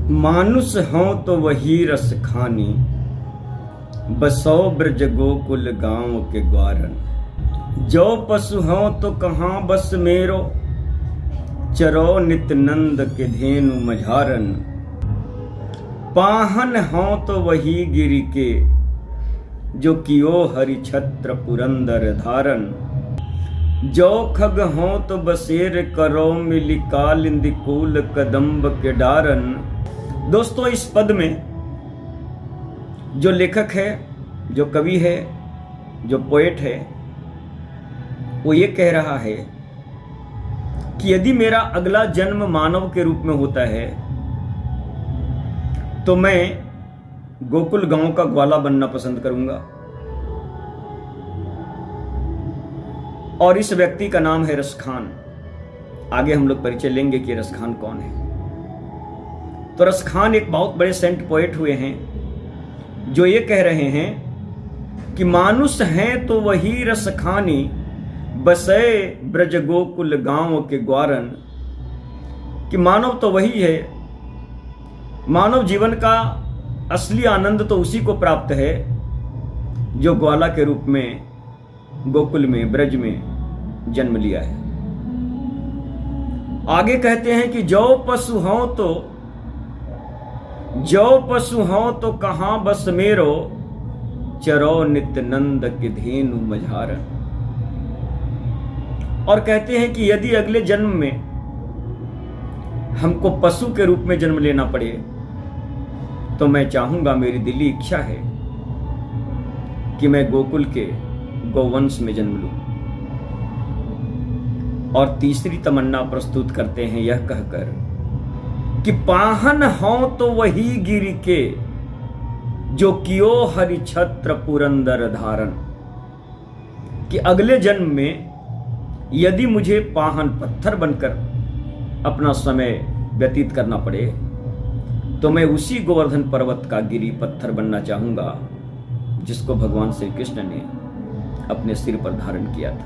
मानुष हों तो वही रस खानी, बसो ब्रज गोकुल गांव के ग्वारन। जो पशु हों तो कहाँ बस मेरो, चरो नित नंद के धेनु मझारन। पाहन हों तो वही गिरि के, जो कियो हरि छत्र पुरंदर धारन। जो खग हों तो बसेर करो मिली कालिंदी कूल कदम्ब के डारन। दोस्तों, इस पद में जो लेखक है, जो कवि है, जो पोएट है, वो ये कह रहा है कि यदि मेरा अगला जन्म मानव के रूप में होता है तो मैं गोकुल गांव का ग्वाला बनना पसंद करूंगा। और इस व्यक्ति का नाम है रसखान। आगे हम लोग परिचय लेंगे कि रसखान कौन है। तो रसखान एक बहुत बड़े सेंट पोएट हुए हैं जो ये कह रहे हैं कि मानुष हैं तो वही रसखानी, बसे ब्रज गोकुल गांव के ग्वारन। कि मानव तो वही है, मानव जीवन का असली आनंद तो उसी को प्राप्त है जो ग्वाला के रूप में गोकुल में, ब्रज में जन्म लिया है। आगे कहते हैं कि जो पशु हों तो कहां बस मेरो, चरो नित नंद के धेनु मझारन। और कहते हैं कि यदि अगले जन्म में हमको पशु के रूप में जन्म लेना पड़े तो मैं चाहूंगा, मेरी दिली इच्छा है कि मैं गोकुल के गौवंश में जन्म लूं। और तीसरी तमन्ना प्रस्तुत करते हैं यह कहकर कि पाहन हों तो वही गिरि के, जो कियो हरि छत्र पुरंदर धारन। कि अगले जन्म में यदि मुझे पाहन, पत्थर बनकर अपना समय व्यतीत करना पड़े तो मैं उसी गोवर्धन पर्वत का गिरि, पत्थर बनना चाहूंगा जिसको भगवान श्री कृष्ण ने अपने सिर पर धारण किया था।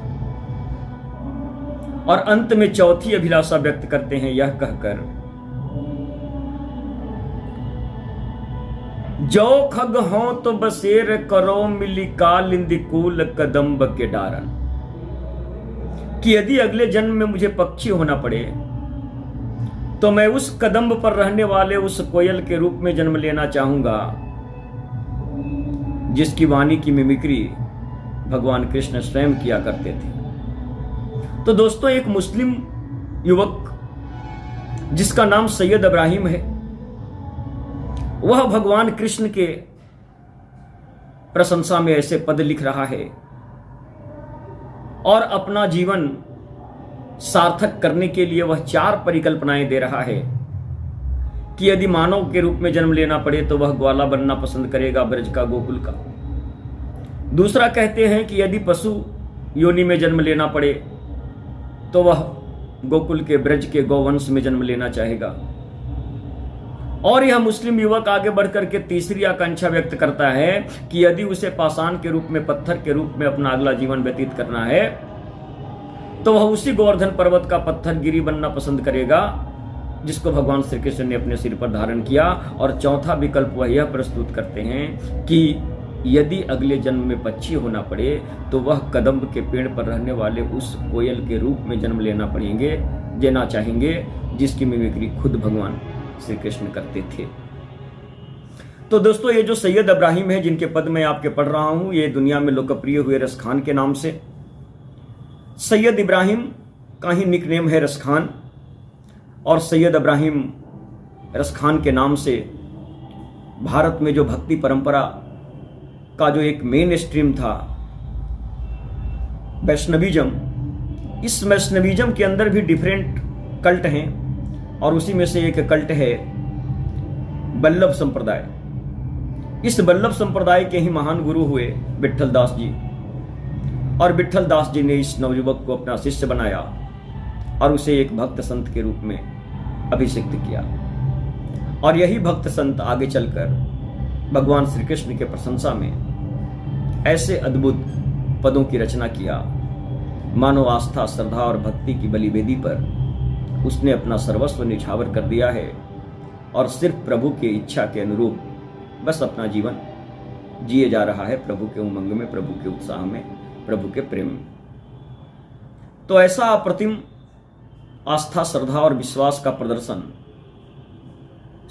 और अंत में चौथी अभिलाषा व्यक्त करते हैं यह कहकर, जो खग हों तो बसेर करो मिली कालिंदी कूल कदम्ब के डारन। कि यदि अगले जन्म में मुझे पक्षी होना पड़े तो मैं उस कदम्ब पर रहने वाले उस कोयल के रूप में जन्म लेना चाहूंगा जिसकी वाणी की मिमिक्री भगवान कृष्ण स्वयं किया करते थे। तो दोस्तों, एक मुस्लिम युवक जिसका नाम सैयद इब्राहिम है, वह भगवान कृष्ण के प्रशंसा में ऐसे पद लिख रहा है और अपना जीवन सार्थक करने के लिए वह 4 परिकल्पनाएं दे रहा है कि यदि मानव के रूप में जन्म लेना पड़े तो वह ग्वाला बनना पसंद करेगा, ब्रज का, गोकुल का। दूसरा कहते हैं कि यदि पशु योनि में जन्म लेना पड़े तो वह गोकुल के, ब्रज के गौवंश में जन्म लेना चाहेगा। और यह मुस्लिम युवक आगे बढ़कर के तीसरी आकांक्षा व्यक्त करता है कि यदि उसे पाषाण के रूप में, पत्थर के रूप में अपना अगला जीवन व्यतीत करना है तो वह उसी गोवर्धन पर्वत का पत्थर गिरि बनना पसंद करेगा जिसको भगवान श्री कृष्ण ने अपने सिर पर धारण किया। और चौथा विकल्प वह यह प्रस्तुत करते हैं कि यदि अगले जन्म में पक्षी होना पड़े तो वह कदम्ब के पेड़ पर रहने वाले उस कोयल के रूप में जन्म लेना चाहेंगे जिसकी मिमिक्री खुद भगवान श्री कृष्ण करते थे। तो दोस्तों, ये जो सैयद इब्राहिम है जिनके पद में आपके पढ़ रहा हूं, ये दुनिया में लोकप्रिय हुए रसखान के नाम से। सैयद इब्राहिम का ही निकनेम है रसखान। और सैयद इब्राहिम रसखान के नाम से भारत में जो भक्ति परंपरा का जो एक मेन स्ट्रीम था, वैष्णविज्म, इस वैष्णविज्म के अंदर भी डिफरेंट कल्ट हैं और उसी में से एक कल्ट है वल्लभ संप्रदाय। इस वल्लभ संप्रदाय के ही महान गुरु हुए विट्ठल दास जी। और विट्ठल दास जी ने इस नवयुवक को अपना शिष्य बनाया और उसे एक भक्त संत के रूप में अभिषिक्त किया। और यही भक्त संत आगे चलकर भगवान श्री कृष्ण के प्रशंसा में ऐसे अद्भुत पदों की रचना किया, मानो आस्था, श्रद्धा और भक्ति की बलिवेदी पर उसने अपना सर्वस्व निछावर कर दिया है और सिर्फ प्रभु की इच्छा के अनुरूप बस अपना जीवन जिए जा रहा है, प्रभु के उमंग में, प्रभु के उत्साह में, प्रभु के प्रेम में। तो ऐसा अप्रतिम आस्था, श्रद्धा और विश्वास का प्रदर्शन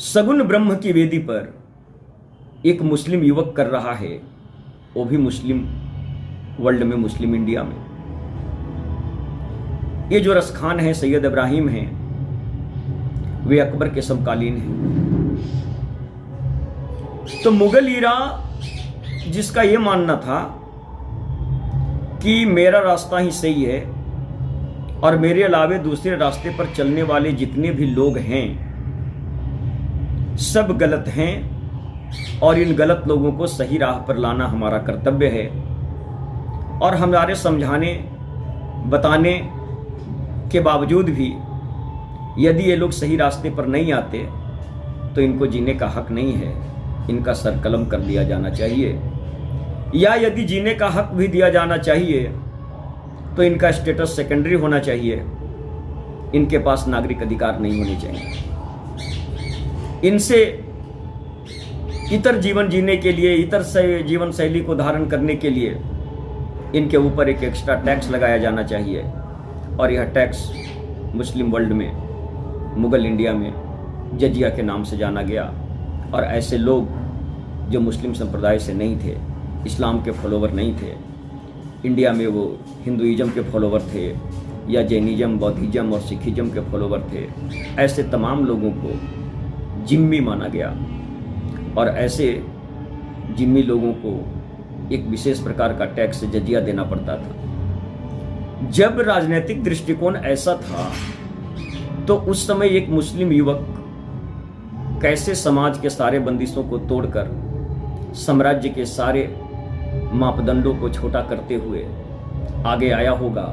सगुण ब्रह्म की वेदी पर एक मुस्लिम युवक कर रहा है, वो भी मुस्लिम वर्ल्ड में, मुस्लिम इंडिया में। ये जो रसखान है, सैयद इब्राहिम हैं, वे अकबर के समकालीन हैं। तो मुगल ईरा जिसका ये मानना था कि मेरा रास्ता ही सही है और मेरे अलावे दूसरे रास्ते पर चलने वाले जितने भी लोग हैं सब गलत हैं और इन गलत लोगों को सही राह पर लाना हमारा कर्तव्य है, और हमारे समझाने बताने के बावजूद भी यदि ये लोग सही रास्ते पर नहीं आते तो इनको जीने का हक नहीं है, इनका सर कलम कर दिया जाना चाहिए, या यदि जीने का हक भी दिया जाना चाहिए तो इनका स्टेटस सेकेंडरी होना चाहिए, इनके पास नागरिक अधिकार नहीं होने चाहिए। इनसे इतर जीवन जीने के लिए, इतर जीवन शैली को धारण करने के लिए इनके ऊपर एक एक्स्ट्रा टैक्स लगाया जाना चाहिए, और यह टैक्स मुस्लिम वर्ल्ड में, मुगल इंडिया में जजिया के नाम से जाना गया। और ऐसे लोग जो मुस्लिम संप्रदाय से नहीं थे, इस्लाम के फॉलोवर नहीं थे, इंडिया में वो हिंदुइज्म के फॉलोवर थे या जैनिज्म, बौद्धिज्म और सिखिज्म के फॉलोवर थे, ऐसे तमाम लोगों को जिम्मी माना गया, और ऐसे जिम्मी लोगों को एक विशेष प्रकार का टैक्स जजिया देना पड़ता था। जब राजनीतिक दृष्टिकोण ऐसा था तो उस समय एक मुस्लिम युवक कैसे समाज के सारे बंदिशों को तोड़कर साम्राज्य के सारे मापदंडों को छोटा करते हुए आगे आया होगा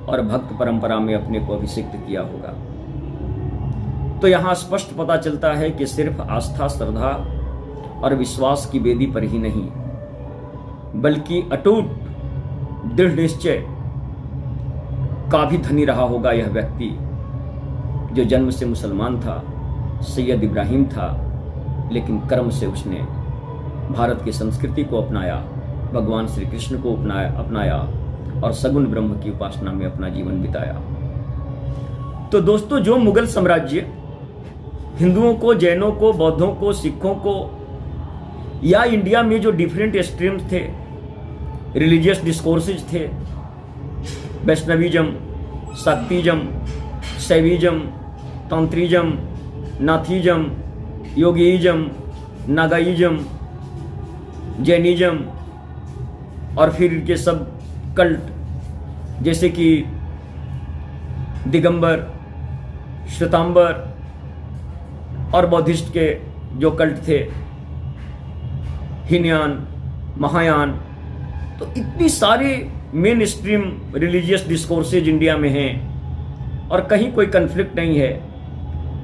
और भक्त परंपरा में अपने को अभिषिक्त किया होगा। तो यहाँ स्पष्ट पता चलता है कि सिर्फ आस्था, श्रद्धा और विश्वास की वेदी पर ही नहीं, बल्कि अटूट दृढ़ निश्चय का भी धनी रहा होगा यह व्यक्ति, जो जन्म से मुसलमान था, सैयद इब्राहिम था, लेकिन कर्म से उसने भारत की संस्कृति को अपनाया, भगवान श्री कृष्ण को अपनाया और सगुण ब्रह्म की उपासना में अपना जीवन बिताया। तो दोस्तों, जो मुगल साम्राज्य हिंदुओं को, जैनों को, बौद्धों को, सिखों को, या इंडिया में जो डिफरेंट स्ट्रीम्स थे, रिलीजियस डिस्कोर्सेज थे, वैष्णविज्म, शाक्तिज्म, शैविज्म, तंत्रिज्म, नाथिज्म, योगीइज्म, नागाइज्म, जैनिज्म और फिर इनके सब कल्ट जैसे कि दिगंबर, श्वेतांबर और बौद्धिस्ट के जो कल्ट थे, हीनयान, महायान, तो इतनी सारे main stream religious discourses India में हैं और कहीं कोई कन्फ्लिक्ट नहीं है।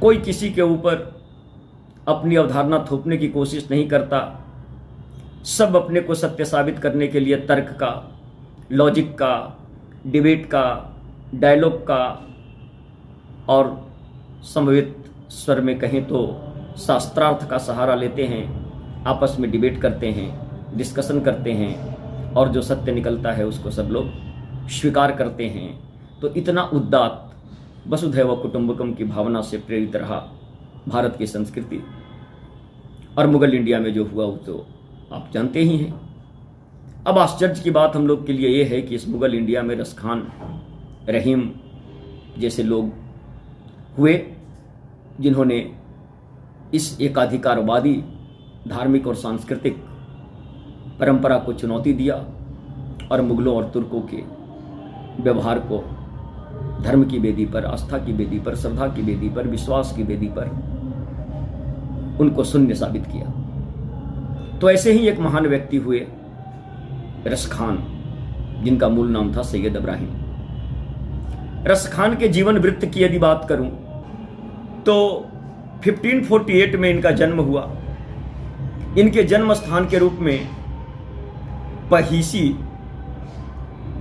कोई किसी के ऊपर अपनी अवधारणा थोपने की कोशिश नहीं करता। सब अपने को सत्य साबित करने के लिए तर्क का, लॉजिक का, डिबेट का, डायलॉग का और संभवित स्वर में कहें तो शास्त्रार्थ का सहारा लेते हैं, आपस में डिबेट करते हैं, डिस्कशन करते हैं और जो सत्य निकलता है उसको सब लोग स्वीकार करते हैं। तो इतना उदात्त वसुधैव कुटुंबकम की भावना से प्रेरित रहा भारत की संस्कृति, और मुगल इंडिया में जो हुआ वो तो आप जानते ही हैं। अब आश्चर्य की बात हम लोग के लिए ये है कि इस मुगल इंडिया में रसखान, रहीम जैसे लोग हुए जिन्होंने इस एकाधिकारवादी धार्मिक और सांस्कृतिक परंपरा को चुनौती दिया और मुगलों और तुर्कों के व्यवहार को धर्म की वेदी पर, आस्था की वेदी पर, श्रद्धा की वेदी पर, विश्वास की वेदी पर उनको शून्य साबित किया। तो ऐसे ही एक महान व्यक्ति हुए रसखान, जिनका मूल नाम था सैयद इब्राहिम। रसखान के जीवन वृत्त की यदि बात करूं तो 1548 में इनका जन्म हुआ। इनके जन्म स्थान के रूप में पहिसी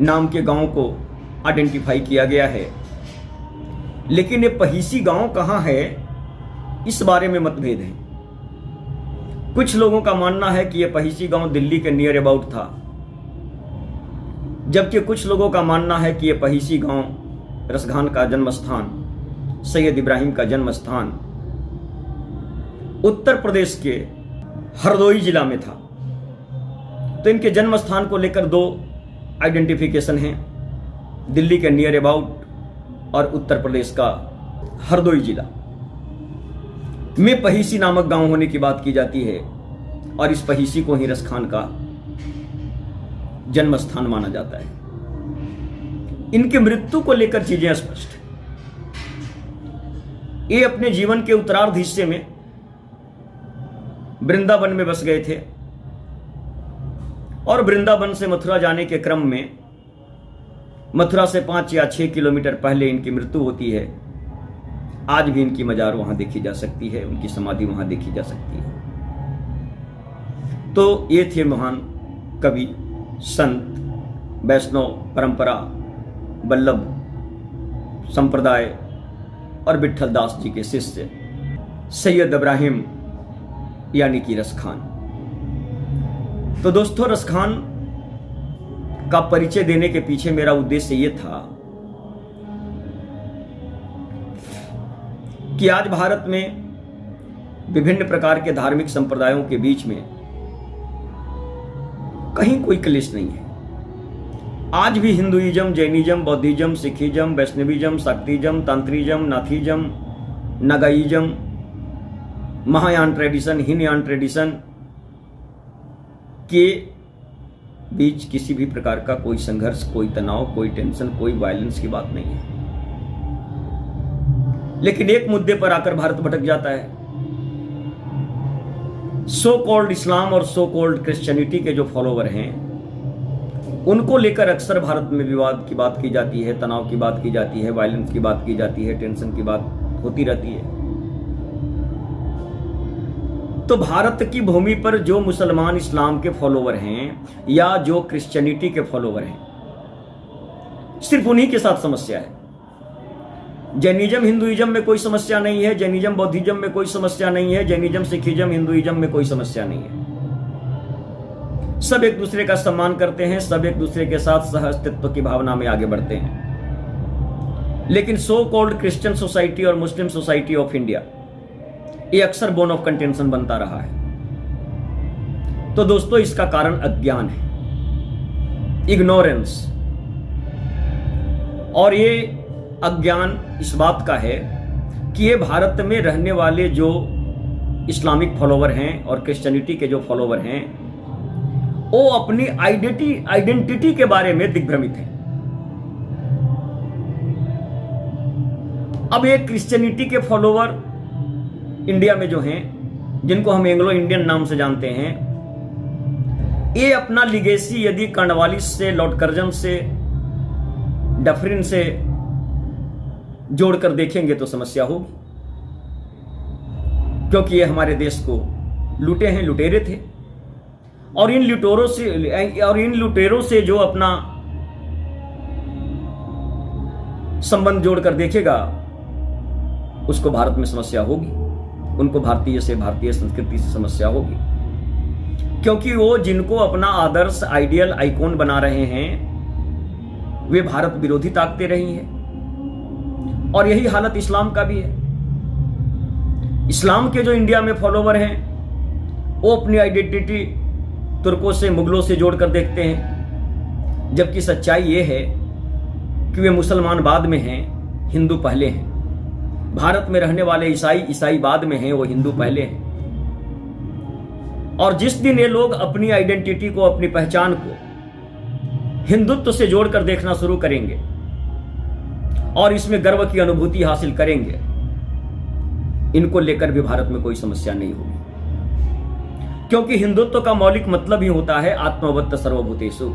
नाम के गांव को आइडेंटिफाई किया गया है, लेकिन ये पहिसी गांव कहाँ है इस बारे में मतभेद है। कुछ लोगों का मानना है कि यह पहीसी गांव दिल्ली के नियर अबाउट था, जबकि कुछ लोगों का मानना है कि यह पहीसी गांव रसखान का जन्म स्थान, सैयद इब्राहिम का जन्म स्थान उत्तर प्रदेश के हरदोई जिला में था। तो इनके जन्म स्थान को लेकर दो आइडेंटिफिकेशन हैं, दिल्ली के नियर अबाउट और उत्तर प्रदेश का हरदोई जिला में पहीसी नामक गांव होने की बात की जाती है और इस पहीसी को ही रसखान का जन्म स्थान माना जाता है। इनके मृत्यु को लेकर चीजें स्पष्ट हैं। ये अपने जीवन के उत्तरार्ध हिस्से में वृंदावन में बस गए थे और वृंदावन से मथुरा जाने के क्रम में मथुरा से 5 या 6 किलोमीटर पहले इनकी मृत्यु होती है। आज भी इनकी मजार वहां देखी जा सकती है, उनकी समाधि वहां देखी जा सकती है। तो ये थे महान कवि, संत, वैष्णव परंपरा, वल्लभ संप्रदाय और विठल दास जी के शिष्य सैयद इब्राहिम यानी कि रसखान। तो दोस्तों, रसखान का परिचय देने के पीछे मेरा उद्देश्य यह था कि आज भारत में विभिन्न प्रकार के धार्मिक संप्रदायों के बीच में कहीं कोई क्लेश नहीं है। आज भी Hinduism, Jainism, Buddhism, Sikhism, Vaishnavism, Shaktism, Tantrism, Nathism, Nagaism, Mahayana tradition, Hinayana tradition के बीच किसी भी प्रकार का कोई संघर्ष, कोई तनाव, कोई टेंशन, कोई वायलेंस की बात नहीं है। लेकिन एक मुद्दे पर आकर भारत भटक जाता है। सो कॉल्ड इस्लाम और सो कॉल्ड क्रिश्चियनिटी के जो फॉलोवर हैं, उनको लेकर अक्सर भारत में विवाद की बात की जाती है, तनाव की बात की जाती है, वायलेंस की बात की जाती है, टेंशन की बात होती रहती है। तो भारत की भूमि पर जो मुसलमान इस्लाम के फॉलोवर हैं या जो क्रिश्चियनिटी के फॉलोवर हैं, सिर्फ उन्हीं के साथ समस्या है। जैनिज्म, हिंदुइज्म में कोई समस्या नहीं है, जैनिज्म, बौद्धिज्म में कोई समस्या नहीं है, जैनिज्म, सिखिज्म, हिंदुइज्म में कोई समस्या नहीं है। सब एक दूसरे का सम्मान करते हैं, सब एक दूसरे के साथ सह अस्तित्व की भावना में आगे बढ़ते हैं। लेकिन सो कॉल्ड क्रिश्चियन सोसाइटी और मुस्लिम सोसाइटी ऑफ इंडिया, ये अक्सर बोन ऑफ कंटेंशन बनता रहा है। तो दोस्तों, इसका कारण अज्ञान है, इग्नोरेंस। और ये अज्ञान इस बात का है कि ये भारत में रहने वाले जो इस्लामिक फॉलोवर हैं और क्रिश्चियनिटी के जो फॉलोवर हैं, वो अपनी आइडेंटिटी के बारे में दिग्भ्रमित हैं। अब ये क्रिश्चियनिटी के फॉलोवर इंडिया में जो हैं, जिनको हम एंग्लो इंडियन नाम से जानते हैं, ये अपना लिगेसी यदि कर्नवालिस से, लॉर्ड कर्जन से, डफरिन से जोड़कर देखेंगे तो समस्या होगी, क्योंकि ये हमारे देश को लूटे हैं, लुटेरे थे। और इन लुटेरों से जो अपना संबंध जोड़कर देखेगा, उसको भारत में समस्या होगी, उनको भारतीय संस्कृति से समस्या होगी। क्योंकि वो जिनको अपना आदर्श, आइडियल, आइकॉन बना रहे हैं, वे भारत विरोधी ताकतें रही हैं। और यही हालत इस्लाम का भी है। इस्लाम के जो इंडिया में फॉलोवर हैं, वो अपनी आइडेंटिटी तुर्कों से, मुगलों से जोड़कर देखते हैं, जबकि सच्चाई ये है कि वे मुसलमान बाद में हैं, हिंदू पहले हैं। भारत में रहने वाले ईसाई बाद में हैं, वो हिंदू पहले हैं। और जिस दिन ये लोग अपनी आइडेंटिटी को, अपनी पहचान को हिंदुत्व से जोड़कर देखना शुरू करेंगे और इसमें गर्व की अनुभूति हासिल करेंगे, इनको लेकर भी भारत में कोई समस्या नहीं होगी। क्योंकि हिंदुत्व का मौलिक मतलब ही होता है आत्मवत् सर्वभूतेषु,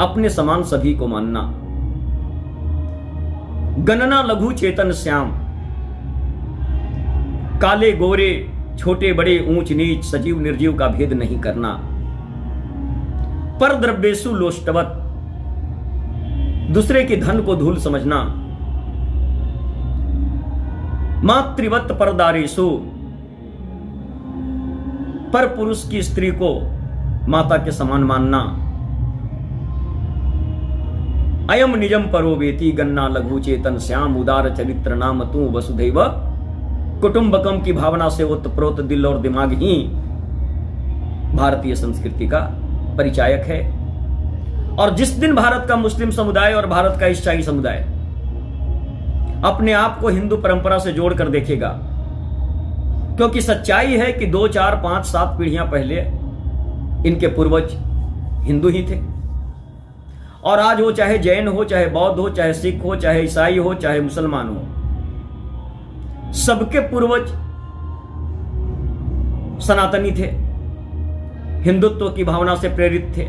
अपने समान सभी को मानना। गणना लघु चेतन श्याम, काले गोरे, छोटे बड़े, ऊंच नीच, सजीव निर्जीव का भेद नहीं करना। पर द्रव्येषु लोष्टवत, दूसरे की धन को धूल समझना। मातृवत परदारेषु, पर पुरुष की स्त्री को माता के समान मानना। अयम निजम परो वेति गन्ना लघु चेतन श्याम उदार चरित्र नाम तू वसुधैव कुटुंबकम की भावना से ओतप्रोत दिल और दिमाग ही भारतीय संस्कृति का परिचायक है। और जिस दिन भारत का मुस्लिम समुदाय और भारत का ईसाई समुदाय अपने आप को हिंदू परंपरा से जोड़कर देखेगा, क्योंकि सच्चाई है कि 2, 4, 5, 7 पीढ़ियां पहले इनके पूर्वज हिंदू ही थे, और आज वो चाहे जैन हो, चाहे बौद्ध हो, चाहे सिख हो, चाहे ईसाई हो, चाहे मुसलमान हो, सबके पूर्वज सनातनी थे, हिंदुत्व की भावना से प्रेरित थे।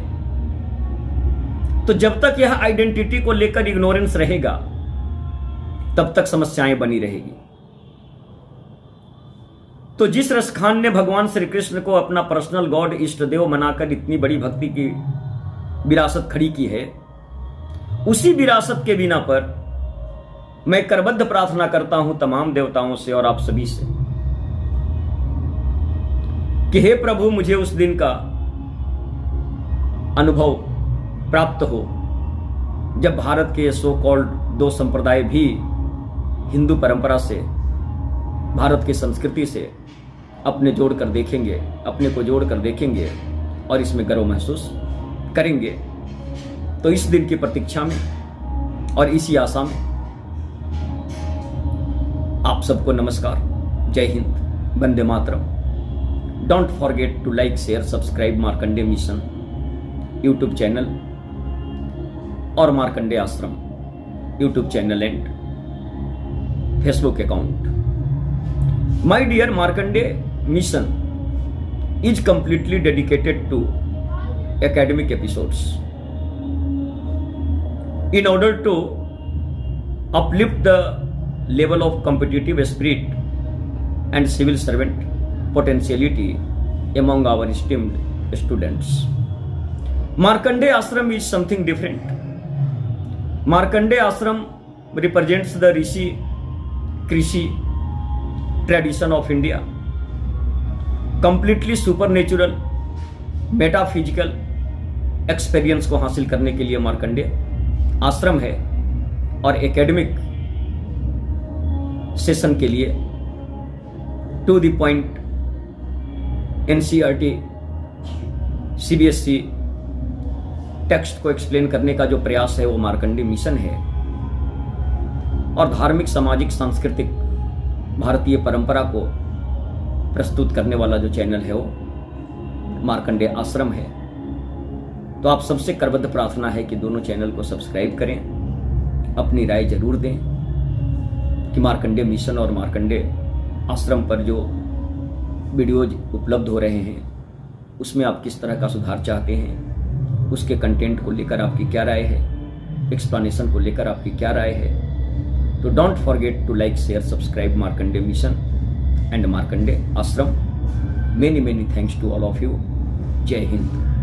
तो जब तक यह आइडेंटिटी को लेकर इग्नोरेंस रहेगा, तब तक समस्याएं बनी रहेगी। तो जिस रसखान ने भगवान श्री कृष्ण को अपना पर्सनल गॉड, इष्ट देव मनाकर इतनी बड़ी भक्ति की विरासत खड़ी की है, उसी विरासत के बिना पर मैं करबद्ध प्रार्थना करता हूं तमाम देवताओं से और आप सभी से कि हे प्रभु, मुझे उस दिन का अनुभव प्राप्त हो जब भारत के सो कॉल्ड 2 संप्रदाय भी हिंदू परंपरा से, भारत की संस्कृति से अपने को जोड़कर देखेंगे और इसमें गर्व महसूस करेंगे। तो इस दिन की प्रतीक्षा में और इसी आशा में आप सबको नमस्कार, जय हिंद, वंदे मातरम। Don't forget to like, share, subscribe Markande mission YouTube channel और Markande ashram YouTube channel and Facebook account. My dear Markande mission is completely dedicated to academic episodes in order to uplift the level of competitive spirit and civil servant potentiality among our esteemed students. Markandeya Ashram is something different. Markandeya Ashram represents the Rishi Krishi tradition of India. Completely supernatural metaphysical experience को हासिल करने के लिए मार्कंडेय आश्रम है, और academic session के लिए to the point NCERT CBSE text को एक्सप्लेन करने का जो प्रयास है वो मार्कंडेय मिशन है। और धार्मिक, सामाजिक, सांस्कृतिक भारतीय परंपरा को प्रस्तुत करने वाला जो चैनल है वो मार्कंडेय आश्रम है। तो आप सबसे करबद्ध प्रार्थना है कि दोनों चैनल को सब्सक्राइब करें, अपनी राय जरूर दें कि मार्कंडेय मिशन और मार्कंडेय आश्रम पर जो वीडियोज उपलब्ध हो रहे हैं उसमें आप किस तरह का सुधार चाहते हैं, उसके कंटेंट को लेकर आपकी क्या राय है, एक्सप्लेनेशन को लेकर आपकी क्या राय है। तो don't forget to like, share, subscribe Markandeya mission and Markandeya Ashram. Many thanks to all of you. Jai Hind.